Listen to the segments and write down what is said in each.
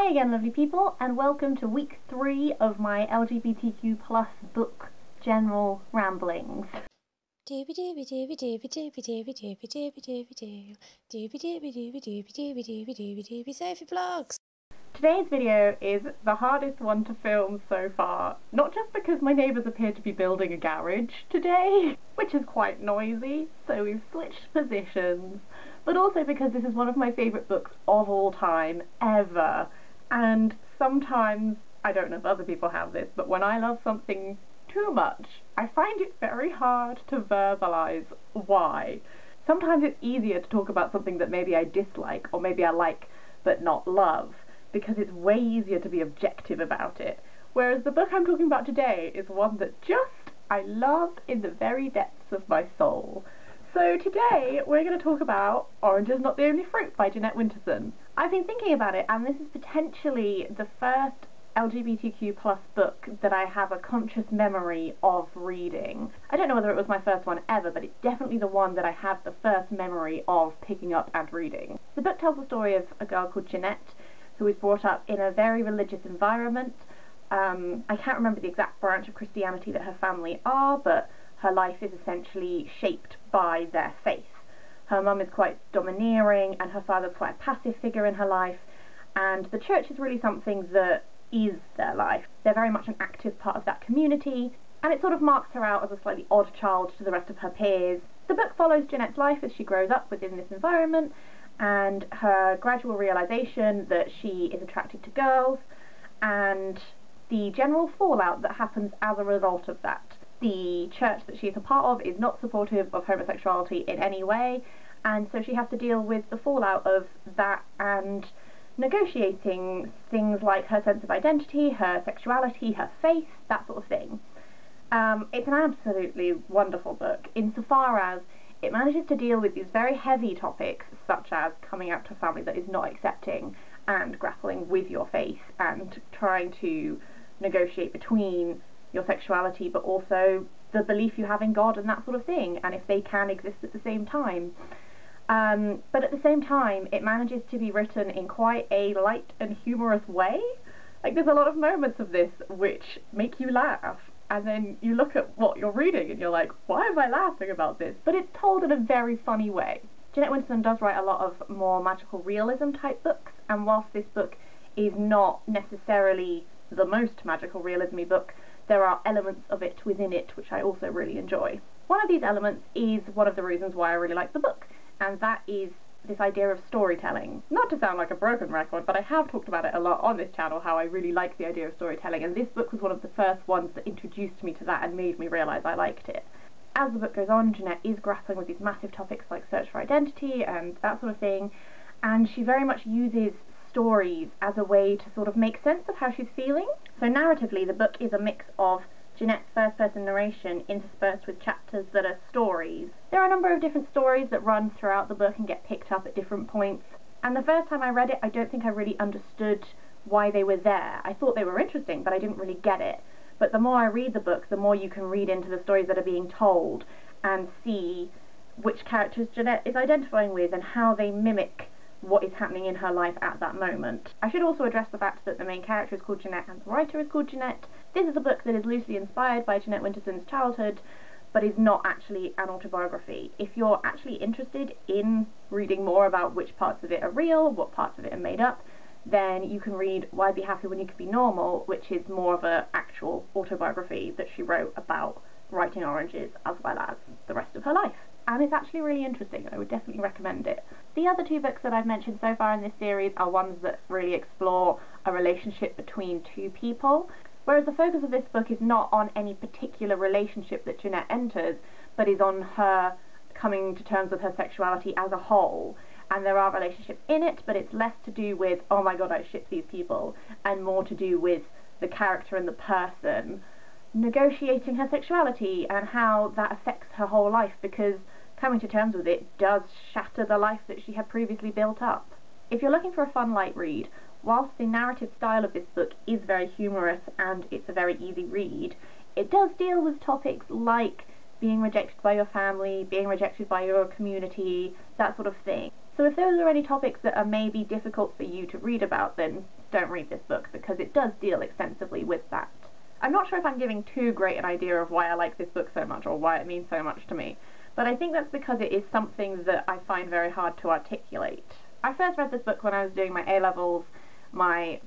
Hi again, lovely people, and welcome to week 3 of my LGBTQ plus book general ramblings. Sophie Vlogs. Today's video is the hardest one to film so far, not just because my neighbours appear to be building a garage today, which is quite noisy, so we've switched positions, but also because this is one of my favourite books of all time, ever. And sometimes, I don't know if other people have this, but when I love something too much, I find it very hard to verbalise why. Sometimes it's easier to talk about something that maybe I dislike, or maybe I like but not love, because it's way easier to be objective about it. Whereas the book I'm talking about today is one that just I love in the very depths of my soul. So today we're going to talk about Orange is Not the Only Fruit by Jeanette Winterson. I've been thinking about it, and this is potentially the first LGBTQ plus book that I have a conscious memory of reading. I don't know whether it was my first one ever, but it's definitely the one that I have the first memory of picking up and reading. The book tells the story of a girl called Jeanette who is brought up in a very religious environment. I can't remember the exact branch of Christianity that her family are, but her life is essentially shaped by their faith. Her mum is quite domineering and her father's quite a passive figure in her life, and the church is really something that is their life. They're very much an active part of that community, and it sort of marks her out as a slightly odd child to the rest of her peers. The book follows Jeanette's life as she grows up within this environment, and her gradual realisation that she is attracted to girls, and the general fallout that happens as a result of that. The church that she is a part of is not supportive of homosexuality in any way, and so she has to deal with the fallout of that and negotiating things like her sense of identity, her sexuality, her faith, that sort of thing. It's an absolutely wonderful book insofar as it manages to deal with these very heavy topics such as coming out to a family that is not accepting and grappling with your faith and trying to negotiate between your sexuality but also the belief you have in God and that sort of thing, and if they can exist at the same time. But at the same time it manages to be written in quite a light and humorous way. Like, there's a lot of moments of this which make you laugh, and then you look at what you're reading and you're like, why am I laughing about this? But it's told in a very funny way. Jeanette Winterson does write a lot of more magical realism type books, and whilst this book is not necessarily the most magical realism-y book, there are elements of it within it which I also really enjoy. One of these elements is one of the reasons why I really like the book, and that is this idea of storytelling. Not to sound like a broken record, but I have talked about it a lot on this channel, how I really like the idea of storytelling, and this book was one of the first ones that introduced me to that and made me realise I liked it. As the book goes on, Jeanette is grappling with these massive topics like search for identity and that sort of thing, and she very much uses stories as a way to sort of make sense of how she's feeling. So narratively, the book is a mix of Jeanette's first-person narration interspersed with chapters that are stories. There are a number of different stories that run throughout the book and get picked up at different points, and the first time I read it I don't think I really understood why they were there. I thought they were interesting, but I didn't really get it. But the more I read the book, the more you can read into the stories that are being told and see which characters Jeanette is identifying with and how they mimic what is happening in her life at that moment. I should also address the fact that the main character is called Jeanette and the writer is called Jeanette. This is a book that is loosely inspired by Jeanette Winterson's childhood, but is not actually an autobiography. If you're actually interested in reading more about which parts of it are real, what parts of it are made up, then you can read Why Be Happy When You Could Be Normal, which is more of an actual autobiography that she wrote about writing oranges as well as the rest of her life. And it's actually really interesting. I would definitely recommend it. The other two books that I've mentioned so far in this series are ones that really explore a relationship between two people, whereas the focus of this book is not on any particular relationship that Jeanette enters, but is on her coming to terms with her sexuality as a whole. And there are relationships in it, but it's less to do with, oh my god, I ship these people, and more to do with the character and the person negotiating her sexuality and how that affects her whole life, because coming to terms with it does shatter the life that she had previously built up. If you're looking for a fun light read, whilst the narrative style of this book is very humorous and it's a very easy read, it does deal with topics like being rejected by your family, being rejected by your community, that sort of thing. So if those are any topics that are maybe difficult for you to read about, then don't read this book because it does deal extensively with that. I'm not sure if I'm giving too great an idea of why I like this book so much or why it means so much to me, but I think that's because it is something that I find very hard to articulate. I first read this book when I was doing my A-levels. My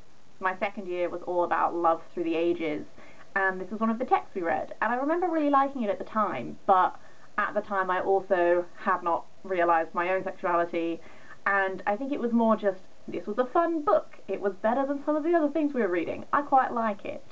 second year was all about love through the ages, and this was one of the texts we read, and I remember really liking it at the time, but at the time I also had not realised my own sexuality, and I think it was more just, this was a fun book. It was better than some of the other things we were reading. I quite like it.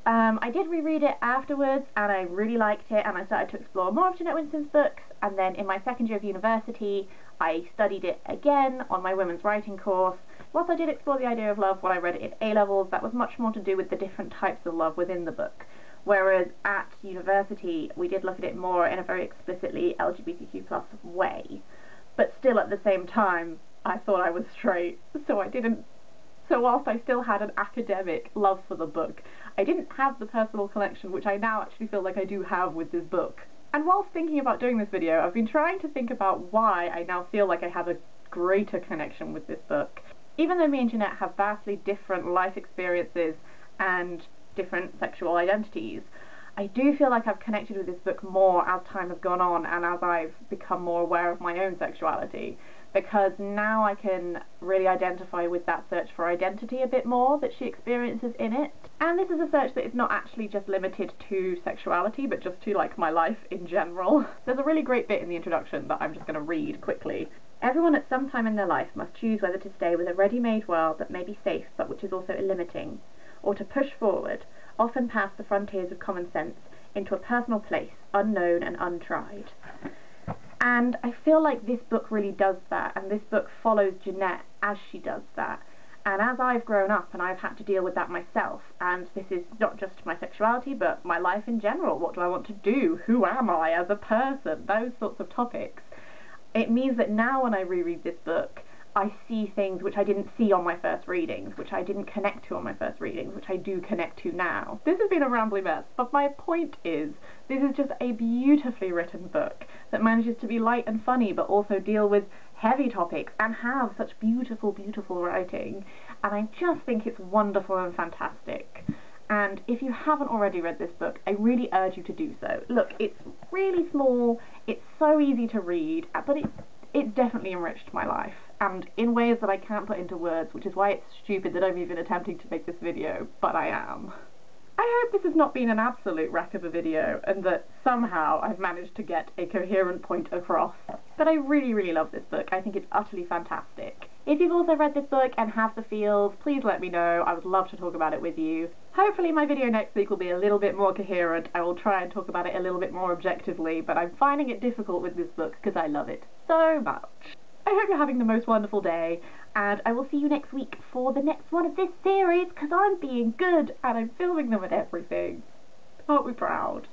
I did reread it afterwards, and I really liked it, and I started to explore more of Jeanette Winston's books, and then in my second year of university I studied it again on my women's writing course. Whilst I did explore the idea of love when I read it in A-levels, that was much more to do with the different types of love within the book, whereas at university we did look at it more in a very explicitly LGBTQ+ way, but still at the same time I thought I was straight, so whilst I still had an academic love for the book, I didn't have the personal connection which I now actually feel like I do have with this book. And whilst thinking about doing this video, I've been trying to think about why I now feel like I have a greater connection with this book. Even though me and Jeanette have vastly different life experiences and different sexual identities, I do feel like I've connected with this book more as time has gone on and as I've become more aware of my own sexuality, because now I can really identify with that search for identity a bit more that she experiences in it. And this is a search that is not actually just limited to sexuality, but just to like my life in general. There's a really great bit in the introduction that I'm just going to read quickly. Everyone at some time in their life must choose whether to stay with a ready-made world that may be safe but which is also limiting, or to push forward, often past the frontiers of common sense, into a personal place, unknown and untried. And I feel like this book really does that, and this book follows Jeanette as she does that. And as I've grown up and I've had to deal with that myself, and this is not just my sexuality but my life in general, what do I want to do, who am I as a person, those sorts of topics, it means that now when I reread this book I see things which I didn't see on my first readings, which I didn't connect to on my first readings, which I do connect to now. This has been a rambly mess, but my point is, this is just a beautifully written book that manages to be light and funny but also deal with heavy topics and have such beautiful, beautiful writing, and I just think it's wonderful and fantastic. And if you haven't already read this book, I really urge you to do so. Look, it's really small, it's so easy to read, but it's definitely enriched my life, and in ways that I can't put into words, which is why it's stupid that I'm even attempting to make this video, but I am. I hope this has not been an absolute wreck of a video, and that somehow I've managed to get a coherent point across. But I really, really love this book. I think it's utterly fantastic. If you've also read this book and have the feels, please let me know. I would love to talk about it with you. Hopefully my video next week will be a little bit more coherent. I will try and talk about it a little bit more objectively, but I'm finding it difficult with this book because I love it so much. I hope you're having the most wonderful day, and I will see you next week for the next one of this series, because I'm being good and I'm filming them and everything. Aren't we proud?